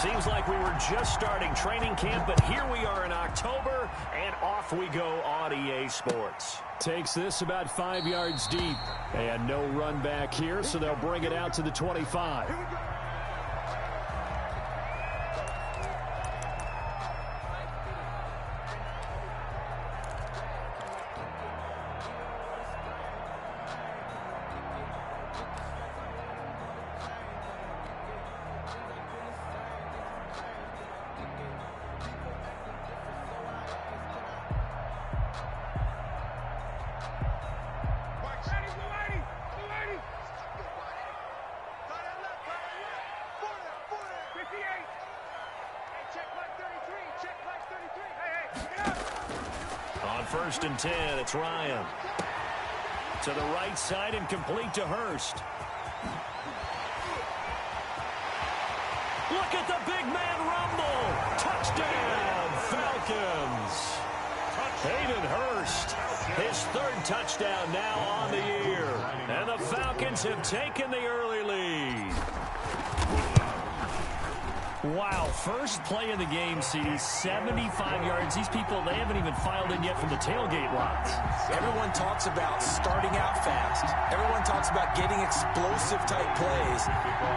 Seems like we were just starting training camp, but here we are in October, and off we go on EA Sports. Takes this about 5 yards deep. And no run back here, so they'll bring it out to the 25. On 1st and 10, it's Ryan. To the right side and complete to Hurst. Look at the big man rumble. Touchdown, Falcons. Hayden Hurst, his 3rd touchdown now on the year. And the Falcons have taken the early lead. Wow, first play of the game, CD, 75 yards. These people, they haven't even filed in yet from the tailgate lines. Everyone talks about starting out fast. Everyone talks about getting explosive-type plays.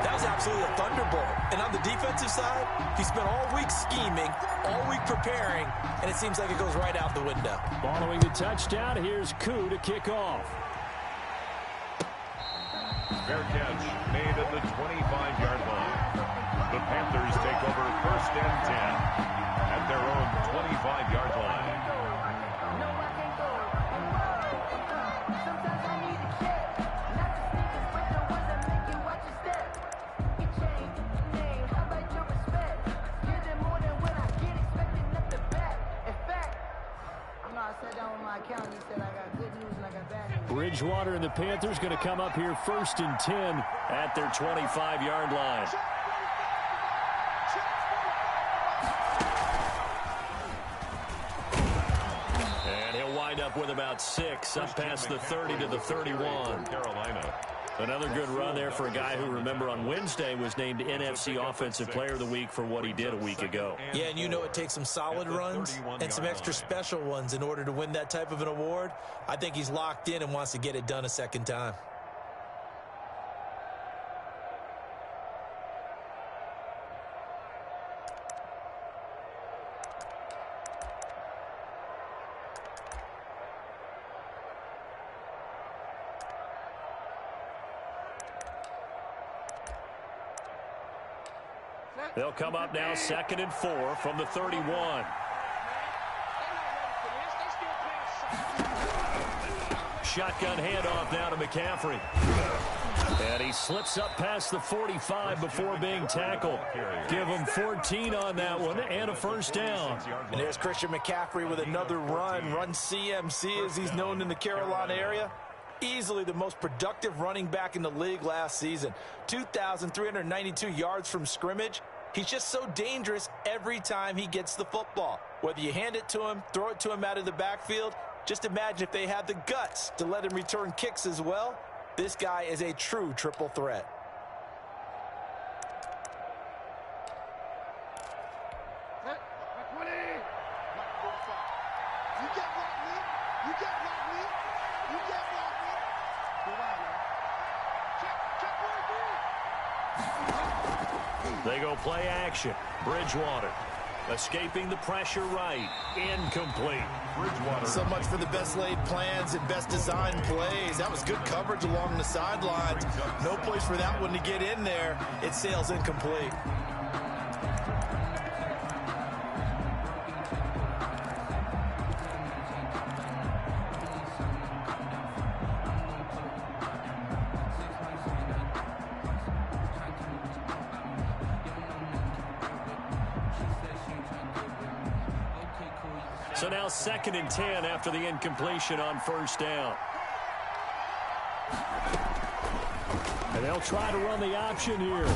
That was absolutely a thunderbolt. And on the defensive side, he spent all week scheming, all week preparing, and it seems like it goes right out the window. Following the touchdown, here's Koo to kick off. Fair catch made at the 25-yard line. The Panthers take over 1st and 10 at their own 25-yard line. Bridgewater and the Panthers going to come up here 1st and 10 at their 25-yard line. And he'll wind up with about 6 up past the 30 to the 31. Carolina. Another good run there for a guy who, remember, on Wednesday was named NFC Offensive Player of the Week for what he did a week ago. Yeah, and you know it takes some solid runs and some extra special ones in order to win that type of an award. I think he's locked in and wants to get it done a second time. They'll come up now 2nd and 4 from the 31. Shotgun handoff now to McCaffrey. And he slips up past the 45 before being tackled. Give him 14 on that one and a 1st down. And there's Christian McCaffrey with another run CMC as he's known in the Carolina area. Easily the most productive running back in the league last season. 2,392 yards from scrimmage. He's just so dangerous every time he gets the football. Whether you hand it to him, throw it to him out of the backfield, just imagine if they had the guts to let him return kicks as well. This guy is a true triple threat. They go play action. Bridgewater escaping the pressure right. Incomplete. Bridgewater. So much for the best laid plans and best designed plays. That was good coverage along the sidelines. No place for that one to get in there. It sails incomplete. So now 2nd and 10 after the incompletion on 1st down. And they'll try to run the option here.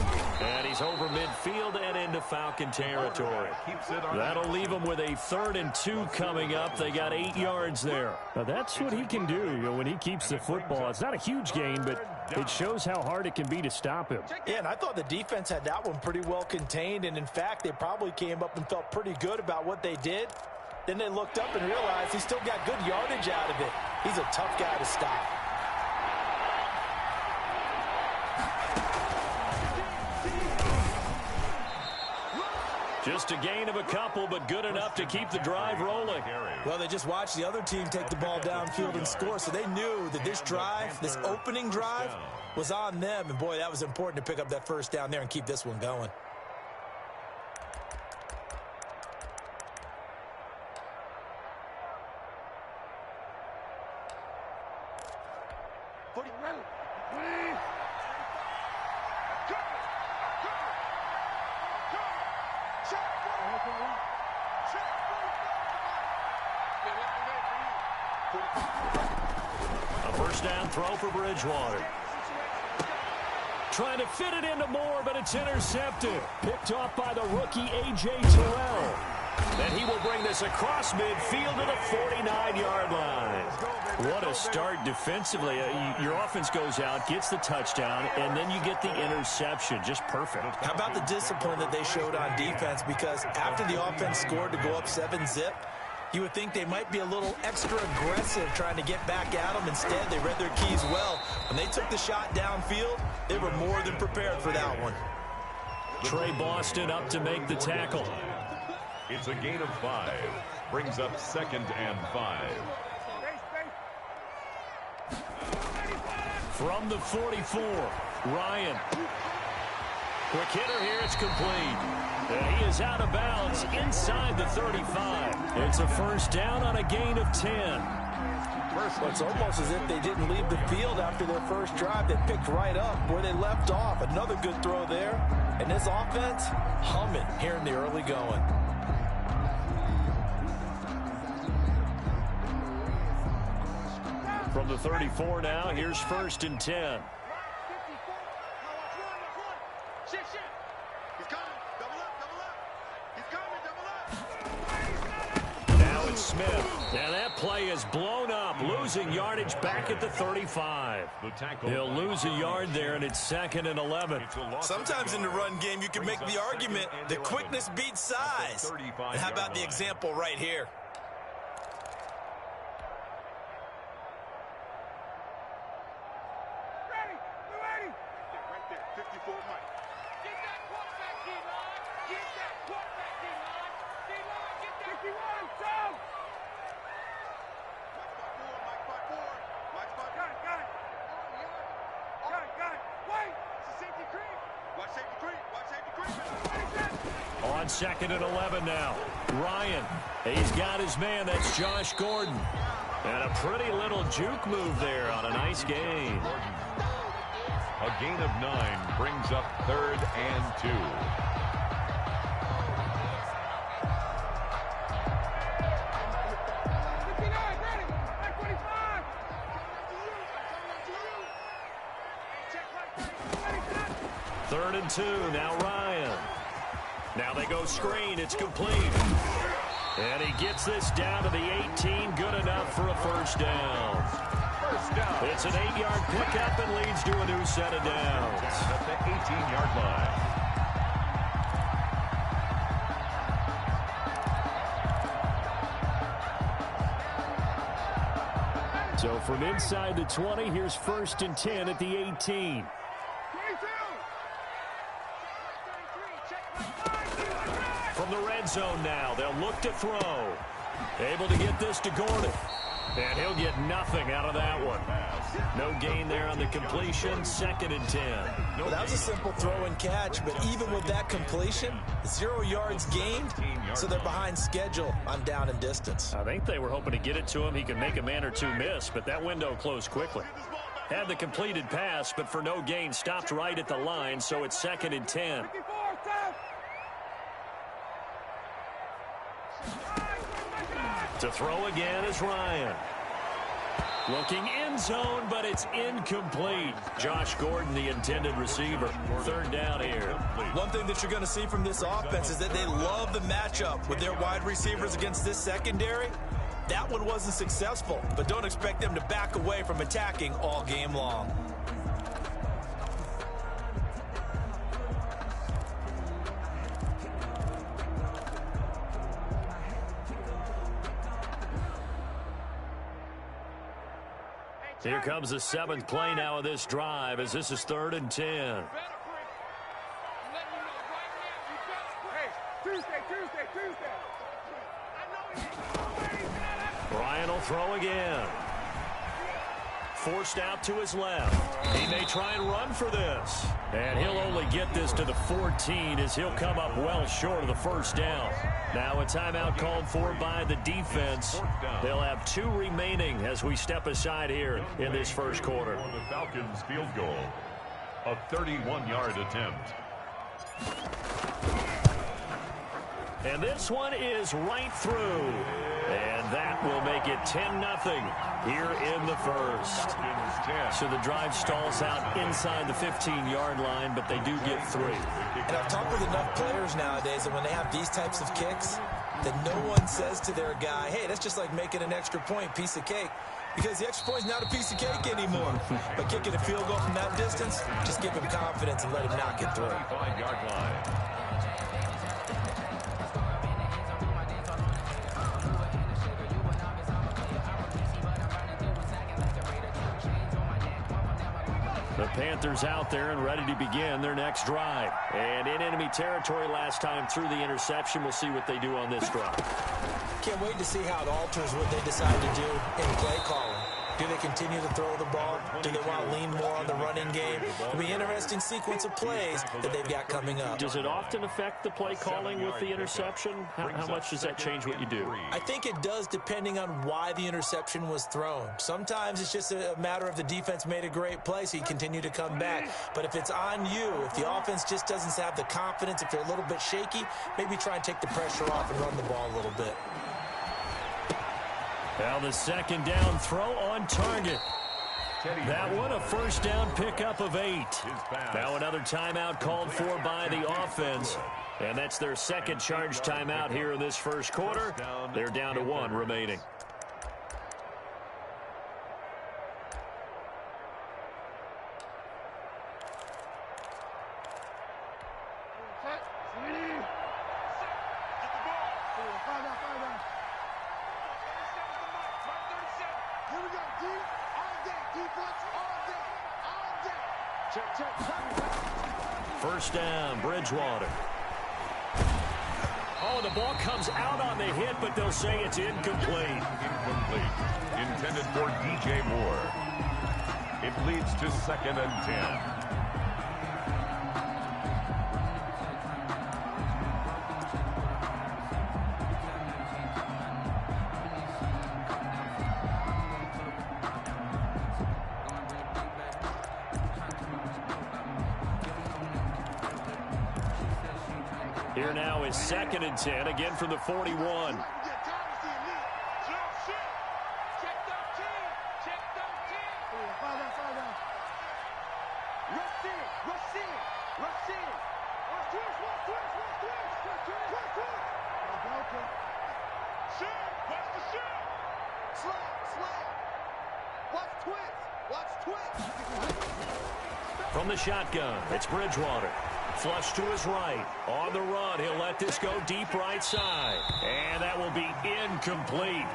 And he's over midfield and into into Falcon territory. That'll leave them with a 3rd and 2 coming up. They got 8 yards there. Now that's what he can do, when he keeps the football. It's not a huge gain, but it shows how hard it can be to stop him. Yeah, and I thought the defense had that one pretty well contained, and in fact, they probably came up and felt pretty good about what they did. Then they looked up and realized he still got good yardage out of it. He's a tough guy to stop. Just a gain of a couple, but good enough to keep the drive rolling. Well, they just watched the other team take the ball downfield and score, so they knew that this drive, this opening drive, was on them. And, boy, that was important to pick up that first down there and keep this one going. A first down throw for Bridgewater. Trying to fit it into Moore, but it's intercepted. Picked off by the rookie A.J. Terrell. And he will bring this across midfield to the 49-yard line. What a start defensively. Your offense goes out, gets the touchdown, and then you get the interception. Just perfect. How about the discipline that they showed on defense? Because after the offense scored to go up 7-zip, you would think they might be a little extra aggressive trying to get back at them. Instead, they read their keys well. When they took the shot downfield, they were more than prepared for that one. Trey Boston up to make the tackle. It's a gain of 5. Brings up 2nd and 5. From the 44, Ryan. Quick hitter here, it's complete. And he is out of bounds inside the 35. It's a first down on a gain of 10. Well, it's almost as if they didn't leave the field after their first drive. They picked right up where they left off. Another good throw there. And this offense, humming here in the early going. From the 34 now, here's 1st and 10. Now it's Smith. And that play is blown up, losing yardage back at the 35. He'll lose a yard there, and it's 2nd and 11. Sometimes in the run game, you can make the argument that quickness beats size. And how about the example right here? On 2nd and 11 now. Ryan, he's got his man. That's Josh Gordon. And a pretty little juke move there on a nice gain. A gain of 9 brings up 3rd and 2. Third and 2, now Ryan. Now they go screen, it's complete. And he gets this down to the 18, good enough for a first down. It's an 8-yard pickup and leads to a new set of downs. At the 18-yard line. So from inside the 20, here's 1st and 10 at the 18. From the red zone now, they'll look to throw. Able to get this to Gordon. And he'll get nothing out of that one. No gain there on the completion, 2nd and 10. Well, that was a simple throw and catch, but even with that completion, 0 yards gained, so they're behind schedule on down and distance. I think they were hoping to get it to him. He could make a man or two miss, but that window closed quickly. Had the completed pass, but for no gain, stopped right at the line, so it's 2nd and 10. To throw again is Ryan. Looking end zone, but it's incomplete. Josh Gordon, the intended receiver. Third down here. One thing that you're going to see from this offense is that they love the matchup with their wide receivers against this secondary. That one wasn't successful, but don't expect them to back away from attacking all game long. Here comes the 7th play now of this drive as this is 3rd and 10. Bryant will throw again. Forced out to his left. He may try and run for this. And he'll only get this to the 14 as he'll come up well short of the first down. Now a timeout called for by the defense. They'll have 2 remaining as we step aside here in this first quarter. The Falcons field goal, a 31-yard attempt. And this one is right through. And that will make it 10-0 here in the first. So the drive stalls out inside the 15-yard line, but they do get 3. And I've talked with enough players nowadays that when they have these types of kicks, that no one says to their guy, hey, that's just like making an extra point, piece of cake. Because the extra point is not a piece of cake anymore. But kicking a field goal from that distance, just give him confidence and let him knock it through. 5-yard line. The Panthers out there and ready to begin their next drive. And in enemy territory last time through the interception. We'll see what they do on this drive. Can't wait to see how it alters what they decide to do in play calling. Do they continue to throw the ball? Do they want to lean more on the running game? It'll be an interesting sequence of plays that they've got coming up. Does it often affect the play calling with the interception? How much does that change what you do? I think it does depending on why the interception was thrown. Sometimes it's just a matter of the defense made a great play, so you continue to come back. But if it's on you, if the offense just doesn't have the confidence, if they're a little bit shaky, maybe try and take the pressure off and run the ball a little bit. Now the second down throw on target. That one a first down pickup of 8. Now another timeout called for by the offense. And that's their second charge timeout here in this first quarter. They're down to 1 remaining. First down, Bridgewater. Oh, the ball comes out on the hit, but they'll say it's incomplete. Incomplete. Intended for DJ Moore. It leads to 2nd and 10. Here now is 2nd and 10, again from the 41. From the shotgun, it's Bridgewater. Flush to his right. On the run, he'll let this go deep right side. And that will be incomplete.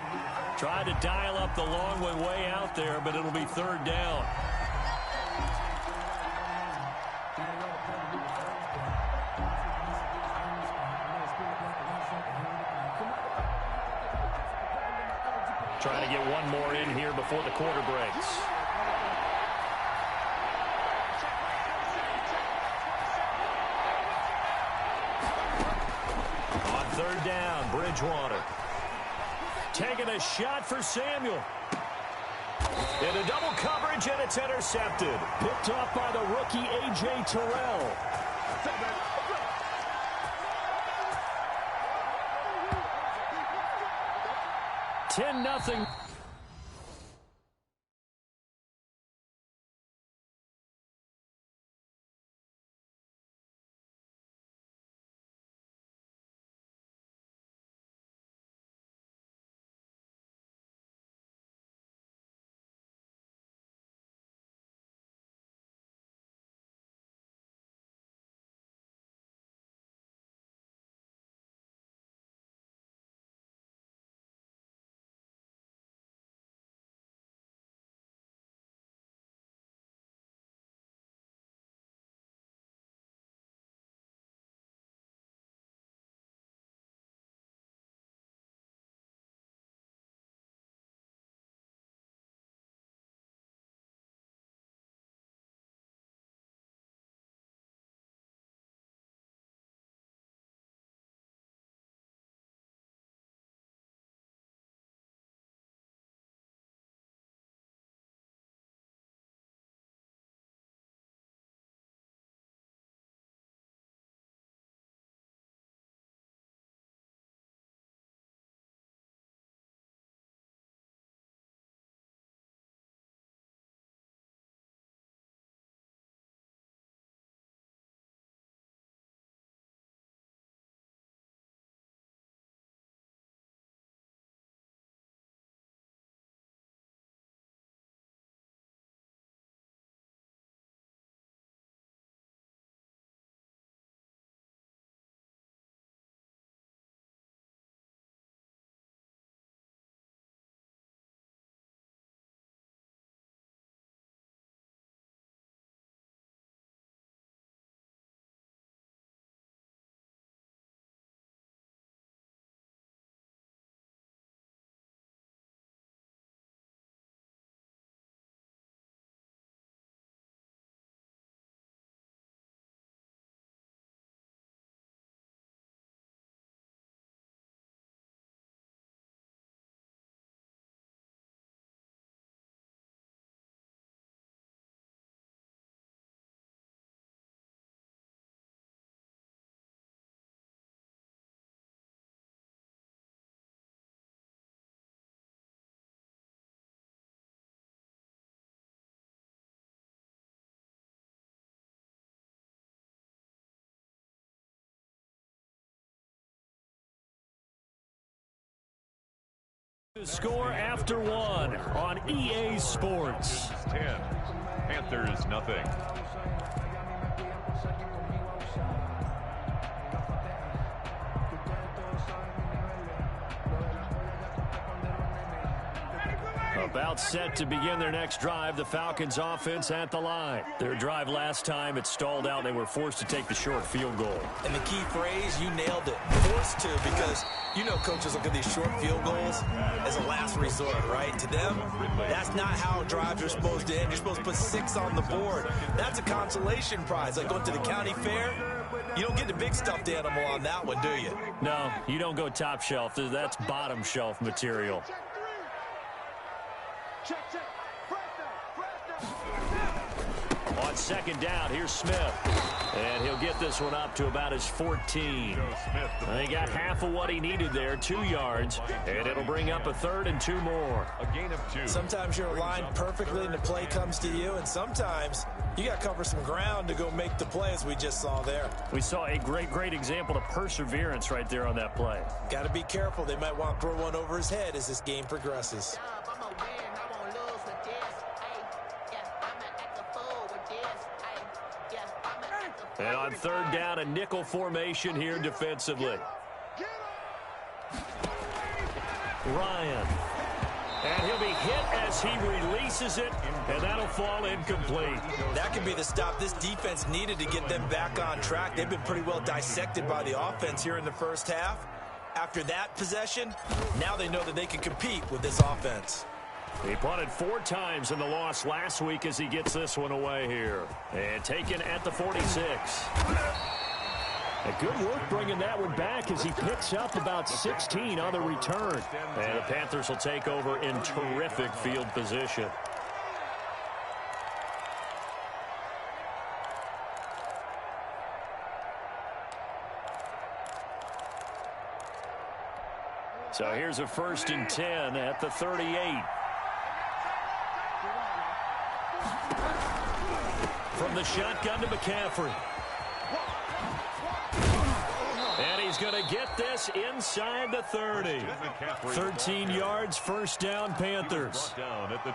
Tried to dial up the long one way out there, but it'll be 3rd down. Trying to get one more in here before the quarter breaks. On 3rd down, Bridgewater. Taking a shot for Samuel. In a double coverage, and it's intercepted. Picked off by the rookie, A.J. Terrell. 10-0. Score after one on EA Sports. 10, Panthers nothing. About set to begin their next drive, the Falcons offense at the line. Their drive last time, it stalled out. They were forced to take the short field goal. And the key phrase, you nailed it. Forced to, because you know coaches look at these short field goals as a last resort, right? To them, that's not how drives are supposed to end. You're supposed to put 6 on the board. That's a consolation prize. Like going to the county fair, you don't get the big stuffed animal on that one, do you? No, you don't go top shelf. That's bottom shelf material. On second down, here's Smith. And he'll get this one up to about his 14. He got half of what he needed there, 2 yards. And it'll bring up a 3rd and 2 more. A gain of 2. Sometimes you're aligned perfectly and the play comes to you. And sometimes you got to cover some ground to go make the play, as we just saw there. We saw a great example of perseverance right there on that play. Got to be careful. They might want to throw one over his head as this game progresses. And on 3rd down, a nickel formation here defensively. Ryan. And he'll be hit as he releases it, and that'll fall incomplete. That could be the stop this defense needed to get them back on track. They've been pretty well dissected by the offense here in the first half. After that possession, now they know that they can compete with this offense. He punted 4 times in the loss last week as he gets this one away here. And taken at the 46. A good work bringing that one back as he picks up about 16 on the return. And the Panthers will take over in terrific field position. So here's a 1st and 10 at the 38. From the shotgun to McCaffrey. And he's going to get this inside the 30. 13 yards, 1st down, Panthers.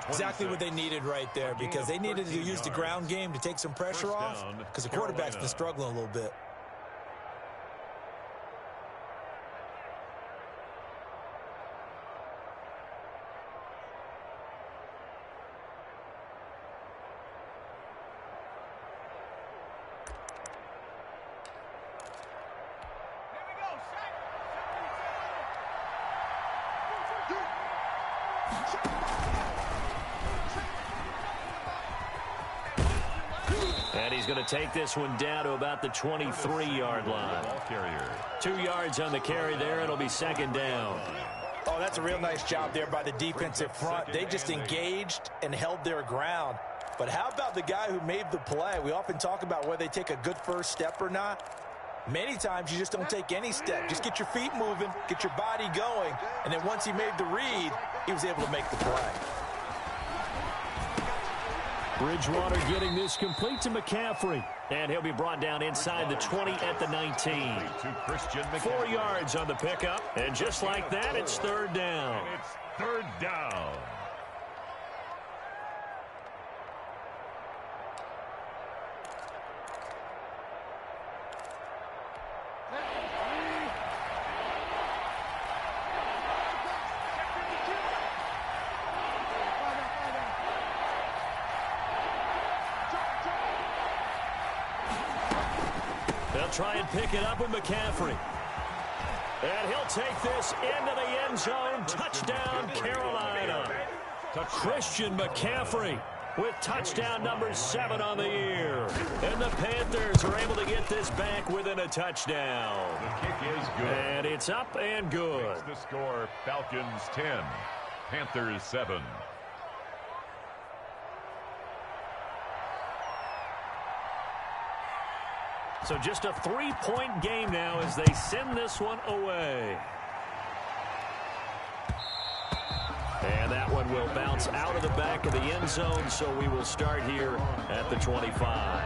Exactly what they needed right there, because they needed to use the ground game to take some pressure off, because the quarterback's been struggling a little bit. And he's going to take this one down to about the 23-yard line. 2 yards on the carry there. It'll be 2nd down. Oh, that's a real nice job there by the defensive front. They just engaged and held their ground. But how about the guy who made the play? We often talk about whether they take a good first step or not. Many times you just don't take any step. Just get your feet moving, get your body going, and then once he made the read, he was able to make the play. Bridgewater getting this complete to McCaffrey. And he'll be brought down inside the 20 at the 19. 4 yards on the pickup. And just like that, it's 3rd down. It's 3rd down. They'll try and pick it up with McCaffrey. And he'll take this into the end zone. Touchdown, Carolina. Christian McCaffrey with touchdown number 7 on the year. And the Panthers are able to get this back within a touchdown. The kick is good. And it's up and good. Makes the score Falcons 10, Panthers 7. So just a 3-point game now as they send this one away. And that one will bounce out of the back of the end zone, so we will start here at the 25.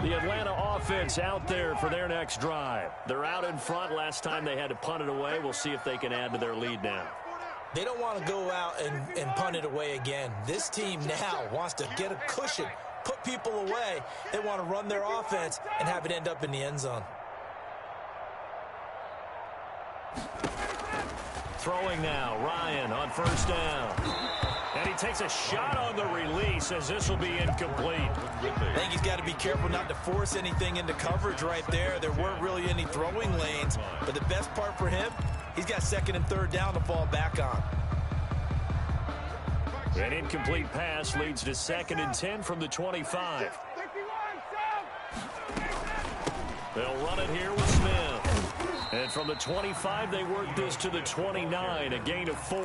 The Atlanta offense out there for their next drive. They're out in front. Last time they had to punt it away. We'll see if they can add to their lead now. They don't want to go out and punt it away again. This team now wants to get a cushion, put people away. They want to run their offense and have it end up in the end zone. Throwing now, Ryan on first down. And he takes a shot on the release as this will be incomplete. I think he's got to be careful not to force anything into coverage right there. There weren't really any throwing lanes, but the best part for him, he's got second and third down to fall back on. An incomplete pass leads to 2nd and 10 from the 25. They'll run it here with Smith. And from the 25, they work this to the 29, a gain of 4.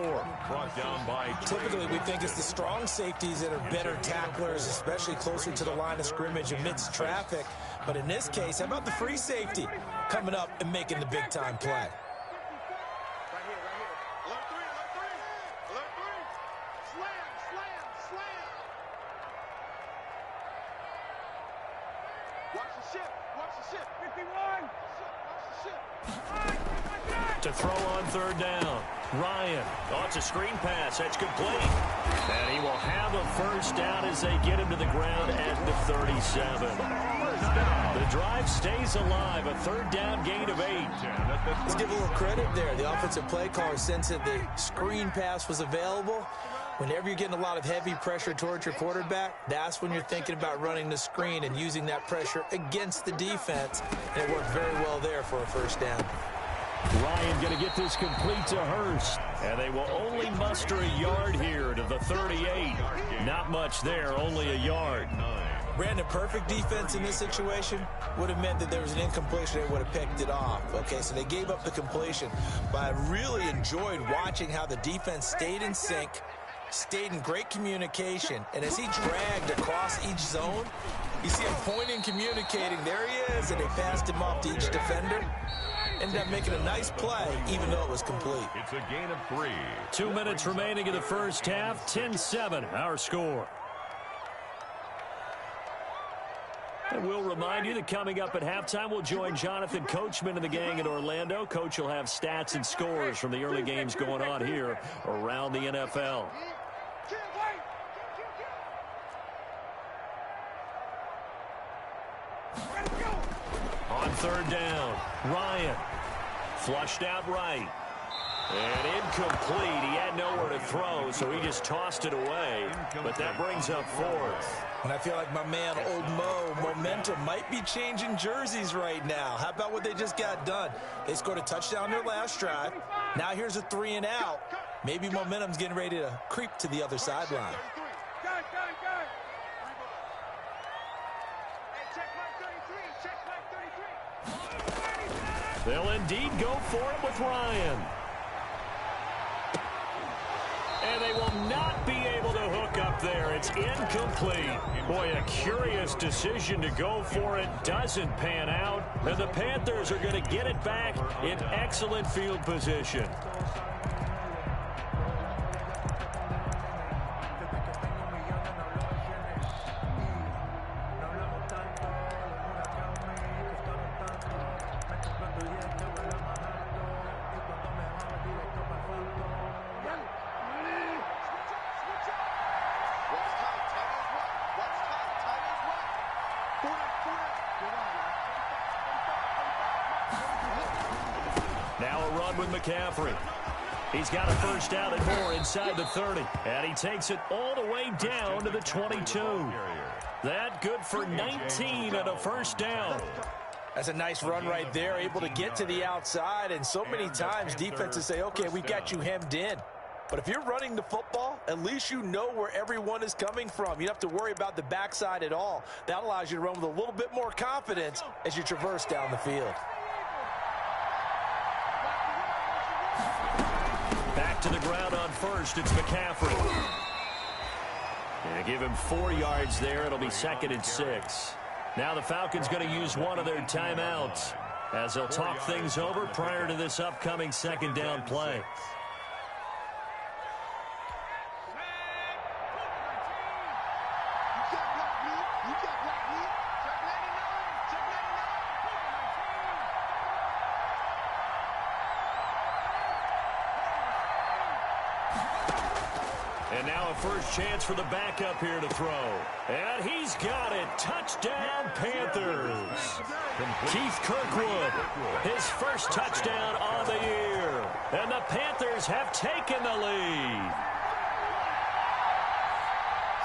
Brought down by Typically, we think it's the strong safeties that are better tacklers, especially closer to the line of scrimmage amidst traffic. But in this case, how about the free safety coming up and making the big-time play? To throw on third down. Ryan. Oh, it's a screen pass. That's complete. And he will have a first down as they get him to the ground at the 37. The drive stays alive. A third down gain of 8. Let's give a little credit there. The offensive play caller sensed that the screen pass was available. Whenever you're getting a lot of heavy pressure towards your quarterback, that's when you're thinking about running the screen and using that pressure against the defense. And it worked very well there for a first down. Ryan going to get this complete to Hurst. And they will only muster a yard here to the 38. Not much there, only a yard. Brandon, perfect defense in this situation would have meant that there was an incompletion. They would have picked it off. Okay, so they gave up the completion. But I really enjoyed watching how the defense stayed in sync, stayed in great communication, and as he dragged across each zone, you see him pointing, communicating. There he is, and they passed him off to each defender. Ended up making a nice play, even though it was complete. It's a gain of 3. 2 minutes remaining in the first half. 10-7, our score. And we'll remind you that coming up at halftime, we'll join Jonathan Coachman and the gang in Orlando. Coach will have stats and scores from the early games going on here around the NFL. On third down, Ryan flushed out right. And incomplete. He had nowhere to throw, so he just tossed it away. But that brings up 4th. And I feel like my man, Old Mo, momentum might be changing jerseys right now. How about what they just got done? They scored a touchdown their last drive. Now here's a 3 and out. Maybe momentum's getting ready to creep to the other sideline. They'll indeed go for it with Ryan. And they will not be able to hook up there. It's incomplete. Boy, a curious decision to go for it. Doesn't pan out. And the Panthers are going to get it back in excellent field position. Now a run with McCaffrey. He's got a first down and more inside the 30. And he takes it all the way down to the 22. That good for 19 and a first down. That's a nice run right there, able to get to the outside. And so many times defenses say, okay, we've got you hemmed in. But if you're running the football, at least you know where everyone is coming from. You don't have to worry about the backside at all. That allows you to run with a little bit more confidence as you traverse down the field. Back to the ground on first. It's McCaffrey. And give him 4 yards there. It'll be 2nd and 6. Now the Falcons going to use one of their timeouts as they'll talk things over prior to this upcoming 2nd down play. And now a first chance for the backup here to throw. And he's got it. Touchdown, Panthers. Keith Kirkwood, his first touchdown on the year. And the Panthers have taken the lead.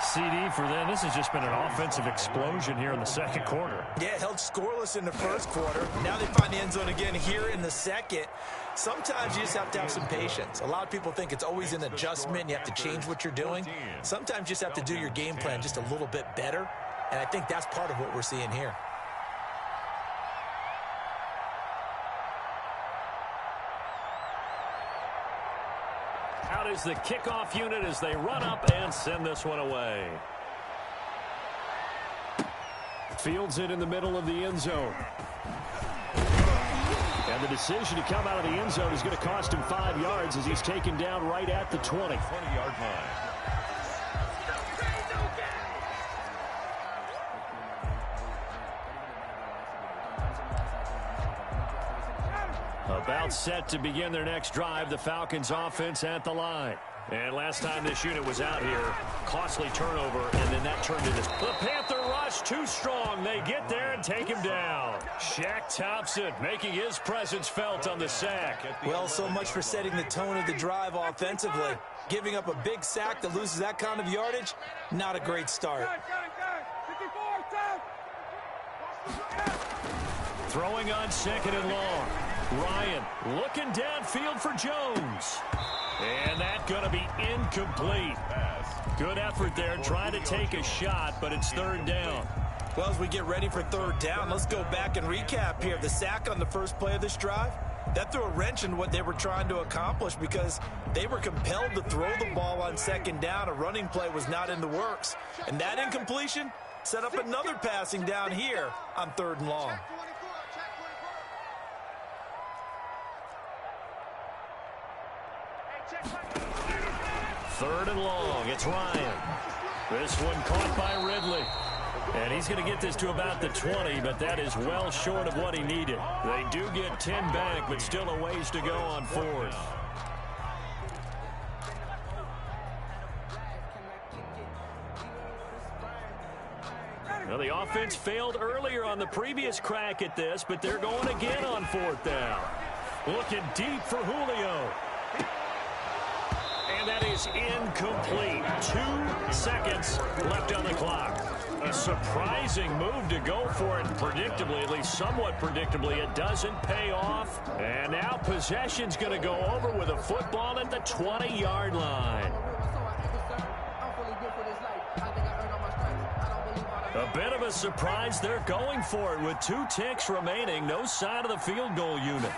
CD for them. This has just been an offensive explosion here in the second quarter. Yeah, held scoreless in the first quarter. Now they find the end zone again here in the second. Sometimes you just have to have some patience. A lot of people think it's always an adjustment. You have to change what you're doing. Sometimes you just have to do your game plan just a little bit better. And I think that's part of what we're seeing here. Out is the kickoff unit as they run up and send this one away. Fields it in the middle of the end zone. And the decision to come out of the end zone is going to cost him 5 yards as he's taken down right at the 20. 20-yard line. About set to begin their next drive, the Falcons offense at the line. And last time this unit was out here, costly turnover, and then that turned into... The Panther rush too strong. They get there and take him down. Shaq Thompson making his presence felt on the sack. Well, so much for setting the tone of the drive offensively. Giving up a big sack that loses that kind of yardage, not a great start. Throwing on second and long. Ryan looking downfield for Jones. And that's going to be incomplete. Good effort there trying to take a shot, but it's third down. Well, as we get ready for third down, let's go back and recap here. The sack on the first play of this drive, that threw a wrench in what they were trying to accomplish because they were compelled to throw the ball on second down. A running play was not in the works. And that incompletion set up another passing down here on third and long. Third and long, it's Ryan. This one caught by Ridley. And he's going to get this to about the 20, but that is well short of what he needed. They do get 10 back, but still a ways to go on fourth. Well, the offense failed earlier on the previous crack at this, but they're going again on fourth down. Looking deep for Julio. And that is incomplete. 2 seconds left on the clock. A surprising move to go for it predictably, at least somewhat predictably. It doesn't pay off. And now possession's going to go over with a football at the 20-yard line. A bit of a surprise. They're going for it with 2 ticks remaining. No sign of the field goal unit.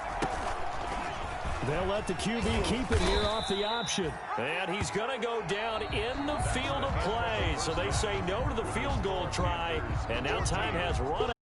They'll let the QB keep it here off the option. And he's going to go down in the field of play. So they say no to the field goal try. And now time has run